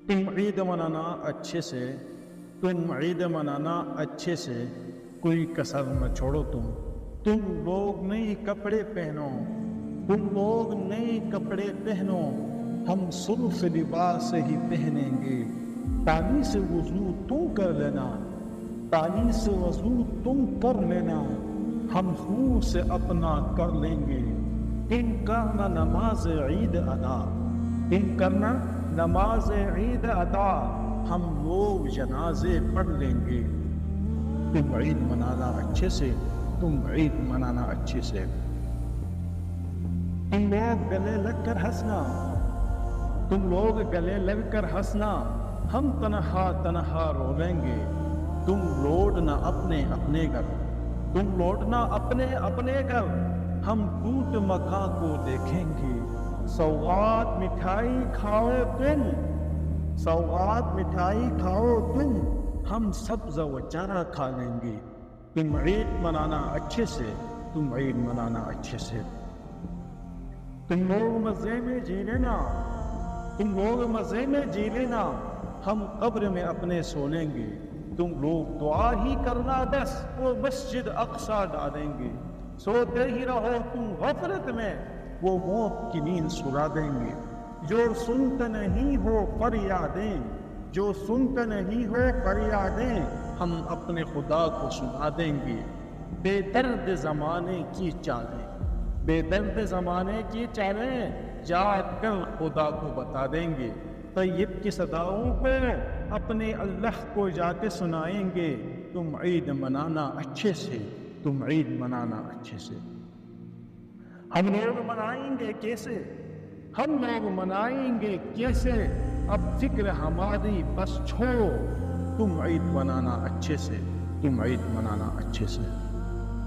تم عید منانا اچھے سے، تم عید منانا اچھے سے، کوئی کسر نہ چھوڑو تم لوگ نئے کپڑے پہنو، تم لوگ نئے کپڑے پہنو، ہم صرف لباس ہی پہنیں گے، پانی سے وضو تم کر لینا، پانی سے وضو تم کر لینا، ہم خون سے اپنا کر لیں گے، تم کرنا نماز عید ادا، تم کرنا نماز عید ادا، ہم لوگ جنازے پڑھ لیں گے۔ تم عید منانا اچھے سے، تم عید منانا اچھے سے، تم لوگ گلے لگ کر ہنسنا، تم لوگ گلے لگ کر ہنسنا، ہم تنہا تنہا رولیں گے، تم لوٹنا اپنے اپنے گھر، تم لوٹنا اپنے اپنے گھر، ہم ٹوٹ مکاں کو دیکھیں گے، سوغات مٹھائی کھاؤ تم، سوغات مٹھائی کھاؤ تم، ہم سبز و چارہ کھا لیں گے۔ تم عید منانا اچھے سے، تم عید منانا اچھے سے، تم لوگ مزے میں جی لینا، تم لوگ مزے میں جی لینا، ہم قبر میں اپنے سو لیں گے، تم لوگ دعا ہی کرنا بس، وہ مسجد اقصی ڈالیں گے، سوتے ہی رہو تم غفلت میں، وہ موت کی نیند سلا دیں گے، جو سنتے نہیں ہو فریادیں، جو سنتے نہیں ہو فریادیں، ہم اپنے خدا کو سنا دیں گے، بے درد زمانے کی چالیں، بے درد زمانے کی چالیں، جاگ کر خدا کو بتا دیں گے، طیب کی صداؤں کو اپنے اللہ کو جا کے سنائیں گے۔ تم عید منانا اچھے سے، تم عید منانا اچھے سے، ہم لوگ منائیں گے کیسے، ہم لوگ منائیں گے کیسے، اب فکر ہماری بس چھوڑو، تم عید منانا اچھے سے، تم عید منانا اچھے سے۔